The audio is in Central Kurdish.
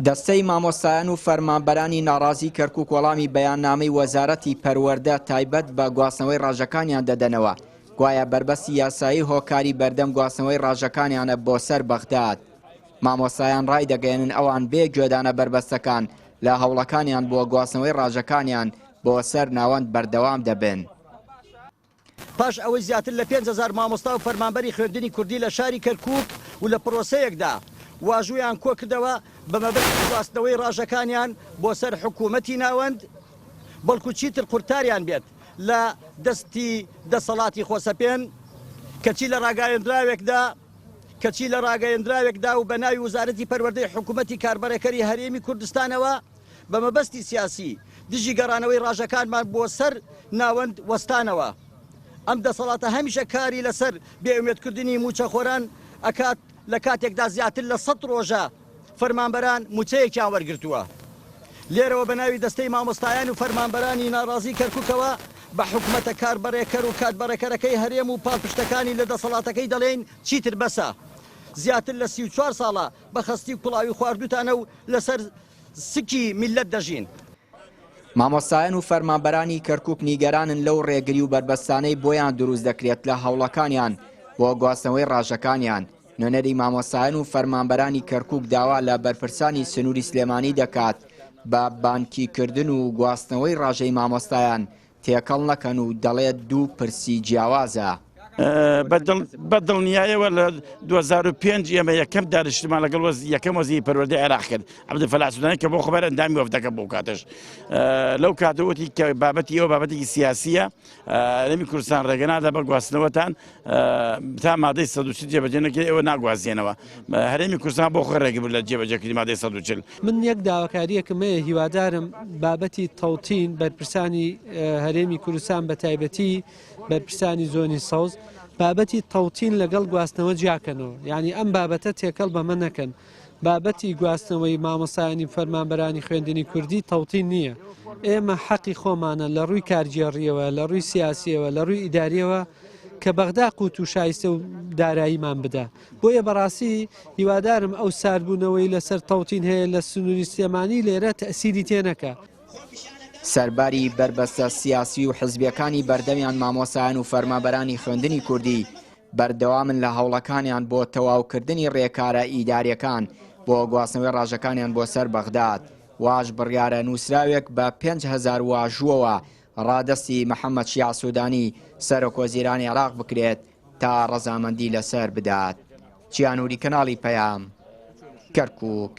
دەستەی مامۆستایان و فەرمانبەرانی ناڕازی کەرکووک وەڵامی بەیاننامەی وەزارەتی پەروەردە تایبەت بە گواستنەوەی ڕاژەکانیان دەدەنەوە. گوایە بربەستی یاسایی هۆکاری بەردەم گواستنەوەی ڕاژەکانیانە بۆ سەر بەغداد. مامۆستایان ڕای دەگەێنن ئەوان بێ گوێدانە بربەستەکان لە هەوڵەکانیان بۆ گواستنەوەی ڕاژەکانیان بۆ سەر ناوەند بەردەوام دەبن. پاش ئەوەی زیاتر لە 5,000 مامۆستا و فەرمانبەری خوێندنی کوردی لە شاری کەرکووک و لە پرۆسەیەکدا واژویان کۆ کردەوە بە مەبەستی گواستنەوەی ڕاژەکانیان بۆ سەر حکوومەتی ناوەند، بەڵکو چیتر قورتاریان بێت لە دەستی دەسەڵاتی خۆسەپێن کەچی لە ڕاگەیەندراوێکدا و بە ناوی وزارەتی پەروەردەی حکوومەتی کاربەرەکەری هەرێمی کوردستانەوە بە مەبەستی سیاسی دژی گەڕانەوەی ڕاژەکانمان بۆ سەر ناوەند وەستانەوە. ئەم دەسەڵاتە هەمیشە کاری لەسەر بێئومێدکردنی موچەخۆران ئەکات لە کاتێکدا زیاتر لە 100 ڕۆژە فەرمانبەران موچەیەکیان وەرگرتووە. لێرەوە بە ناوی دەستەی مامۆستایان و فەرمانبەرانی ناڕازی کەرکووکەوە بە حکوومەتە کاربەرێکەر و کاتبەرەکەرەکەی هەرێم و پاڵپشتەکانی لە دەسەڵاتەکەی دەڵێن چیتر بەسە. زیاتر لە 34 ساڵە بە خەستی و کوڵاوی خواردوتانە و لەسەر سکی میلەت دەژین. مامۆستایان و فەرمانبەرانی کەرکووک نیگەرانن لەو ڕێگری و بربەستانەی بۆیان دروست دەکرێت لە هەوڵەکانیان بۆ گواستنەوەی ڕاژەکانیان. نوێنەری مامۆستایان و فەرمانبەرانی کەرکووک داوا لە بەرپرسانی سنووری سلێمانی دەکات بە بانکیکردن و گواستنەوەی ڕاژەی مامۆستایان تێکەڵ نەکەن و دەڵێت دوو پرسی جیاوازە. بەدڵنیایەوە لە 2005 ئێمە یەکەم دانیشتمان لەگەڵ یەکەم وەزیری پەروەردەی عێراق کرد عەبدولفەلاح سودانی کە بۆ خەبەر ئەندامی وەفدەکە بۆ کاتەش لەو کاتەوەتی کە بابەتی ئەوە بابەتێکی سیاسیە هەرێمی کوردستان ڕێگەنادا بە گواستنەوەتان تا مادەی 140 جێبەجێ نەکرێت ئێوە ناگوازیێنەوە. هەرێمی کوردستان بۆ خۆی ڕێگە بوو لە جێبەجێکردنی مادەی 140. من یەک داواکاریەکم هەیە، هیوادارم بابەتی تەوتین بەرپرسانی هەرێمی کوردستان بە تایبەتی بەرپرسانی زۆنی سەوز بابەتی تەوتین لەگەڵ گواستنەوە جیاکەنەوە. یعنی ئەم بابەتە تێکەڵ بەمە نەکەن. بابەتی گواستنەوەی مامۆستایانی فەرمانبەرانی خوێندنی کوردی تەوتین نییە. ئێمە حەقی خۆمانە لە ڕووی کارگێڕیەوە، لە ڕووی سیاسیەوە، لە ڕووی ئیداریەوە کە بەغدا قوت و شایستە و داراییمان بدە. بۆیە بەڕاستی هیوادارم ئەو ساربوونەوەی لەسەر تەوتین هەیە لە سنووری سلێمانی لێرە تەئسیری تێنەکە. سەرباری بربەستە سیاسی و حزبیەکانی بەردەمیان مامۆستایان و فەرمانبەرانی خوێندنی کوردی بەردەوامن لە هەوڵەکانیان بۆ تەواوکردنی ڕێکارە ئیداریەکان بۆ گواستنەوەی ڕاژەکانیان بۆ سەر بەغداد. واژ بڕیارە نووسراوێک بە 5,000 واژووەوە ڕادەستی محەممەد شیع سوودانی سەرۆکوەزیرانی عێراق بکرێت تا ڕەزامەندی لەسەر بدات. چیانوری کەناڵی پەیام، کەرکووک.